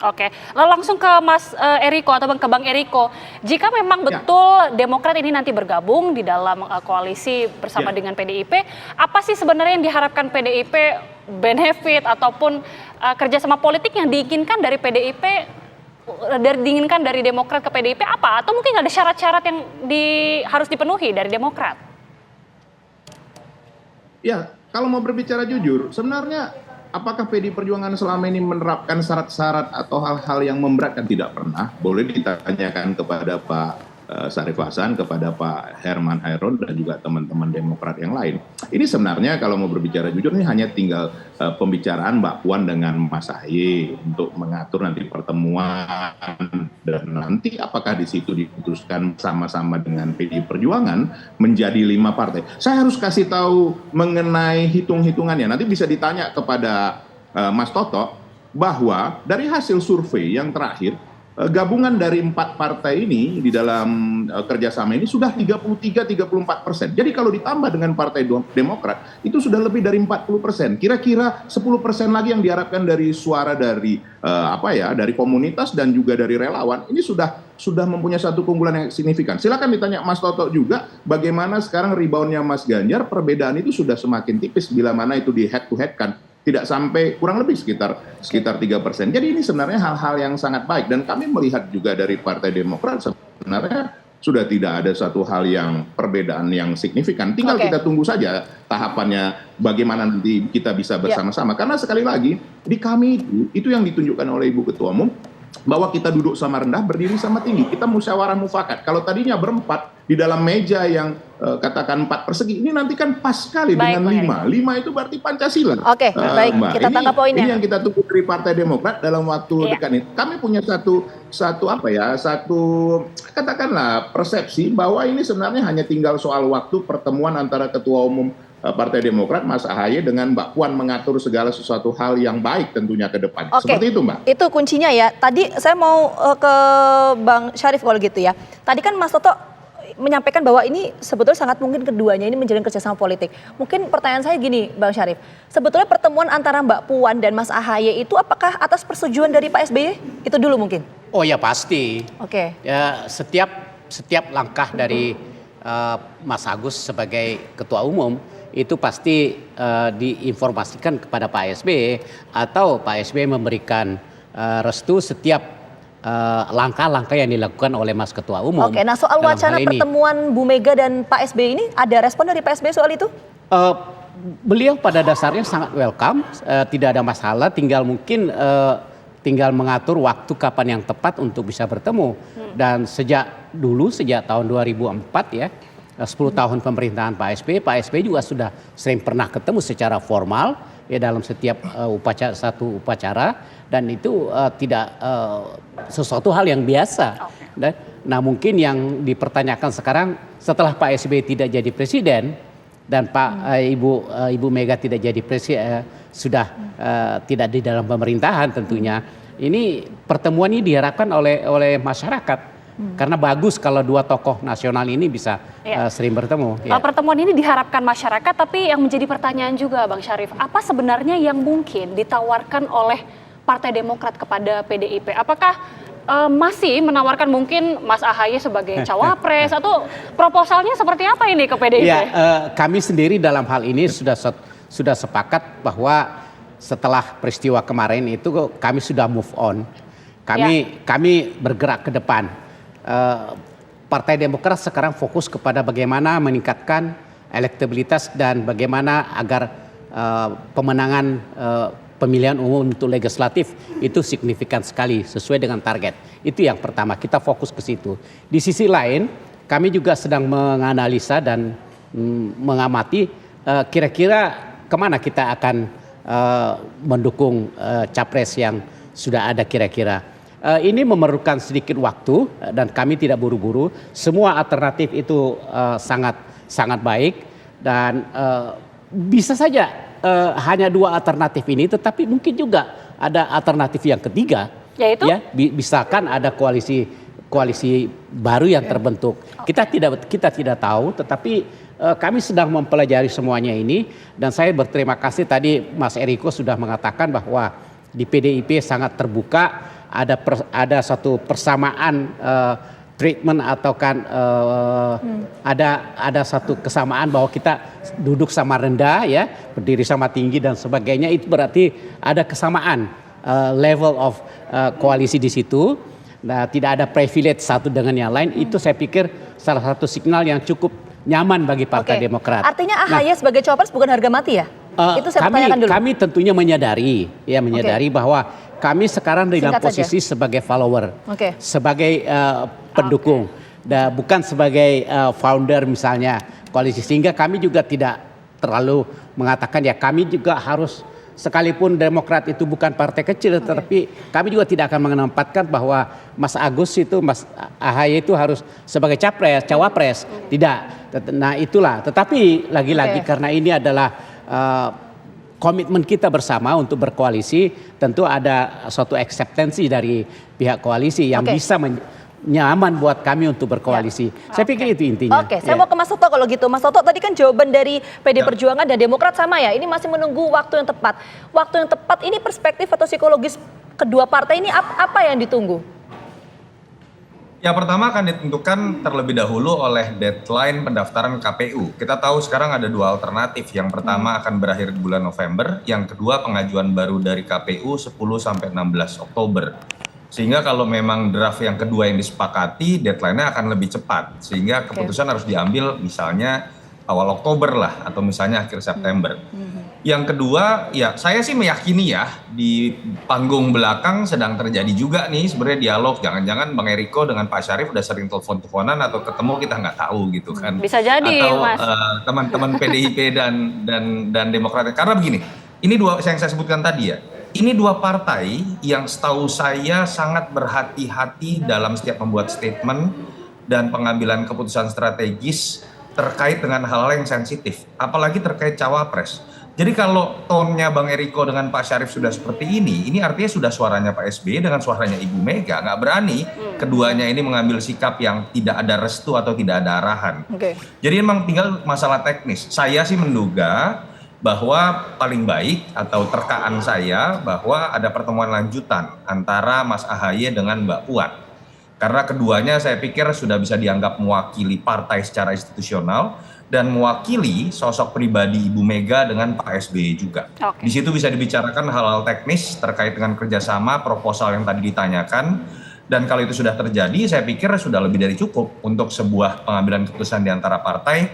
Oke, lalu langsung ke Mas Eriko atau ke Bang Eriko. Jika memang betul Demokrat ini nanti bergabung di dalam koalisi bersama dengan PDIP, apa sih sebenarnya yang diharapkan PDIP benefit ataupun kerjasama politik yang diinginkan dari PDIP, diinginkan dari Demokrat ke PDIP apa? Atau mungkin ada syarat-syarat yang harus dipenuhi dari Demokrat? Ya, kalau mau berbicara jujur, sebenarnya apakah PDI Perjuangan selama ini menerapkan syarat-syarat atau hal-hal yang memberatkan? Tidak pernah. Boleh ditanyakan kepada Pak Syarif Hasan, kepada Pak Herman Hairon, dan juga teman-teman Demokrat yang lain. Ini sebenarnya kalau mau berbicara jujur, ini hanya tinggal pembicaraan Mbak Puan dengan Mas Ahaye untuk mengatur nanti pertemuan, dan nanti apakah di situ diputuskan sama-sama dengan PDI Perjuangan menjadi 5 partai. Saya harus kasih tahu mengenai hitung-hitungannya. Nanti bisa ditanya kepada Mas Toto bahwa dari hasil survei yang terakhir, gabungan dari 4 partai ini di dalam kerjasama ini sudah 33-34%. Jadi kalau ditambah dengan Partai Demokrat itu sudah lebih dari 40%. Kira-kira 10% lagi yang diharapkan dari suara dari dari komunitas dan juga dari relawan. Ini sudah mempunyai satu keunggulan yang signifikan. Silakan ditanya Mas Toto juga bagaimana sekarang reboundnya Mas Ganjar. Perbedaan itu sudah semakin tipis bila mana itu di head to head kan. Tidak sampai, kurang lebih sekitar 3%. Jadi ini sebenarnya hal-hal yang sangat baik, dan kami melihat juga dari Partai Demokrat sebenarnya sudah tidak ada satu hal yang perbedaan yang signifikan. Tinggal kita tunggu saja tahapannya bagaimana nanti kita bisa bersama-sama. Karena sekali lagi di kami itu yang ditunjukkan oleh Ibu Ketua Umum, bahwa kita duduk sama rendah, berdiri sama tinggi. Kita musyawarah mufakat. Kalau tadinya berempat di dalam meja yang katakan 4 persegi, ini nanti kan pas sekali dengan 5. 5 itu berarti Pancasila. Oke, baik. Mbak. Kita tangkap poinnya. Ini yang kita tunggu dari Partai Demokrat dalam waktu dekat ini. Kami punya satu katakanlah persepsi bahwa ini sebenarnya hanya tinggal soal waktu pertemuan antara Ketua Umum Partai Demokrat Mas Ahaye dengan Mbak Puan mengatur segala sesuatu hal yang baik tentunya ke depan. Seperti itu, Mbak. Itu kuncinya ya. Tadi saya mau ke Bang Syarif kalau gitu ya. Tadi kan Mas Toto menyampaikan bahwa ini sebetulnya sangat mungkin keduanya ini menjalin kerjasama politik. Mungkin pertanyaan saya gini, Bang Syarif. Sebetulnya pertemuan antara Mbak Puan dan Mas Ahaye itu apakah atas persetujuan dari Pak SBY? Itu dulu mungkin. Oh ya pasti. Oke. Ya setiap langkah dari Mas Agus sebagai Ketua Umum itu pasti diinformasikan kepada Pak SBY, atau Pak SBY memberikan restu setiap langkah-langkah yang dilakukan oleh Mas Ketua Umum. Oke, nah soal wacana pertemuan Bu Mega dan Pak SBY ini, ada respon dari Pak SBY soal itu? Beliau pada dasarnya sangat welcome, tidak ada masalah, tinggal mengatur waktu kapan yang tepat untuk bisa bertemu. Dan sejak tahun 2004 ya, 10 tahun pemerintahan Pak SBY juga sudah sering pernah ketemu secara formal ya dalam setiap satu upacara, dan itu tidak sesuatu hal yang biasa. Nah mungkin yang dipertanyakan sekarang setelah Pak SBY tidak jadi presiden dan Ibu Mega tidak jadi presiden, sudah tidak di dalam pemerintahan tentunya, ini pertemuan ini diharapkan oleh masyarakat. Karena bagus kalau dua tokoh nasional ini bisa sering bertemu. Pertemuan ini diharapkan masyarakat, tapi yang menjadi pertanyaan juga Bang Syarif, apa sebenarnya yang mungkin ditawarkan oleh Partai Demokrat kepada PDIP? Apakah masih menawarkan mungkin Mas Ahaye sebagai cawapres, atau proposalnya seperti apa ini ke PDIP? Ya, kami sendiri dalam hal ini sudah sepakat bahwa setelah peristiwa kemarin itu kami sudah move on. Kami bergerak ke depan. Partai Demokrat sekarang fokus kepada bagaimana meningkatkan elektabilitas dan bagaimana agar pemenangan pemilihan umum untuk legislatif itu signifikan sekali sesuai dengan target. Itu yang pertama, kita fokus ke situ. Di sisi lain, kami juga sedang menganalisa dan mengamati kira-kira kemana kita akan mendukung capres yang sudah ada kira-kira. Ini memerlukan sedikit waktu dan kami tidak buru-buru. Semua alternatif itu sangat baik, dan bisa saja hanya 2 alternatif ini, tetapi mungkin juga ada alternatif yang ketiga. Yaitu? Ya, misalkan ada koalisi baru yang terbentuk. Kita tidak tahu, tetapi kami sedang mempelajari semuanya ini, dan saya berterima kasih tadi Mas Eriko sudah mengatakan bahwa di PDIP sangat terbuka. ada satu persamaan treatment atau kan ada satu kesamaan bahwa kita duduk sama rendah ya, berdiri sama tinggi dan sebagainya, itu berarti ada kesamaan level of koalisi di situ. Nah, tidak ada privilege satu dengan yang lain. Itu saya pikir salah satu signal yang cukup nyaman bagi Partai Demokrat. Artinya AHY sebagai cawapres bukan harga mati ya? Itu saya pertanyakan dulu. Kami tentunya menyadari bahwa kami sekarang dalam posisi sebagai follower, sebagai pendukung, dan bukan sebagai founder misalnya koalisi. Sehingga kami juga tidak terlalu mengatakan ya kami juga harus, sekalipun Demokrat itu bukan partai kecil, tetapi kami juga tidak akan menempatkan bahwa Mas Agus itu, Mas AHY itu harus sebagai cawapres, tidak. Nah itulah. Tetapi lagi-lagi karena ini adalah komitmen kita bersama untuk berkoalisi, tentu ada suatu akseptansi dari pihak koalisi yang bisa nyaman buat kami untuk berkoalisi. Saya pikir itu intinya. Saya mau ke Mas Toto kalau gitu. Mas Toto, tadi kan jawaban dari PD Perjuangan dan Demokrat sama ya. Ini masih menunggu waktu yang tepat. Waktu yang tepat ini perspektif atau psikologis kedua partai ini apa yang ditunggu? Ya, pertama akan ditentukan terlebih dahulu oleh deadline pendaftaran KPU. Kita tahu sekarang ada dua alternatif. Yang pertama akan berakhir di bulan November, yang kedua pengajuan baru dari KPU 10 sampai 16 Oktober. Sehingga kalau memang draft yang kedua yang disepakati, deadline-nya akan lebih cepat. Sehingga keputusan harus diambil misalnya awal Oktober lah, atau misalnya akhir September. Yang kedua, ya saya sih meyakini ya, di panggung belakang sedang terjadi juga nih sebenarnya dialog. Jangan-jangan Bang Eriko dengan Pak Syarif udah sering telepon-teleponan atau ketemu, kita nggak tahu gitu kan. Bisa jadi, atau, Mas. Teman-teman PDIP dan Demokrat. Karena begini, ini dua yang saya sebutkan tadi ya. Ini dua partai yang setahu saya sangat berhati-hati dalam setiap membuat statement dan pengambilan keputusan strategis terkait dengan hal-hal yang sensitif, apalagi terkait cawapres. Jadi kalau tone-nya Bang Eriko dengan Pak Syarif sudah seperti ini artinya sudah suaranya Pak SBY dengan suaranya Ibu Mega. Nggak berani keduanya ini mengambil sikap yang tidak ada restu atau tidak ada arahan. Jadi memang tinggal masalah teknis. Saya sih menduga bahwa paling baik atau terkaan saya bahwa ada pertemuan lanjutan antara Mas AHY dengan Mbak Puan. Karena keduanya saya pikir sudah bisa dianggap mewakili partai secara institusional dan mewakili sosok pribadi Ibu Mega dengan Pak SBY juga. Di situ bisa dibicarakan hal-hal teknis terkait dengan kerjasama, proposal yang tadi ditanyakan. Dan kalau itu sudah terjadi, saya pikir sudah lebih dari cukup untuk sebuah pengambilan keputusan di antara partai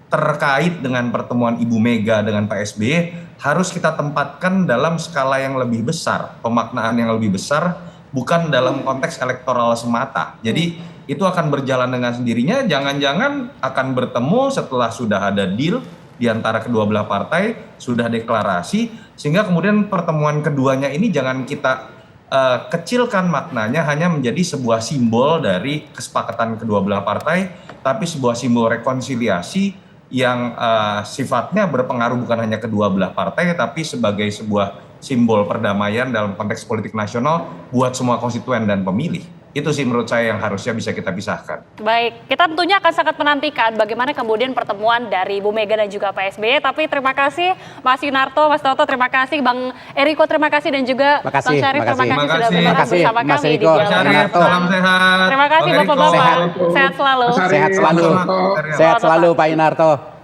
terkait dengan pertemuan Ibu Mega dengan Pak SBY harus kita tempatkan dalam skala yang lebih besar, pemaknaan yang lebih besar, bukan dalam konteks elektoral semata. Jadi itu akan berjalan dengan sendirinya, jangan-jangan akan bertemu setelah sudah ada deal di antara kedua belah partai, sudah deklarasi, sehingga kemudian pertemuan keduanya ini jangan kita kecilkan maknanya hanya menjadi sebuah simbol dari kesepakatan kedua belah partai, tapi sebuah simbol rekonsiliasi yang sifatnya berpengaruh bukan hanya kedua belah partai, tapi sebagai sebuah simbol perdamaian dalam konteks politik nasional buat semua konstituen dan pemilih. Itu sih menurut saya yang harusnya bisa kita pisahkan. Baik, kita tentunya akan sangat menantikan bagaimana kemudian pertemuan dari Bu Mega dan juga Pak SBY. Tapi terima kasih Mas Yunarto, Mas Toto, terima kasih Bang Eriko, terima kasih dan juga Bang Syarif, terima kasih sudah bergabung bersama Mas kami di Eriko, Dialog. Salam sehat. Terima kasih Bapak-Bapak, sehat selalu. Sehat selalu Pak Yunarto.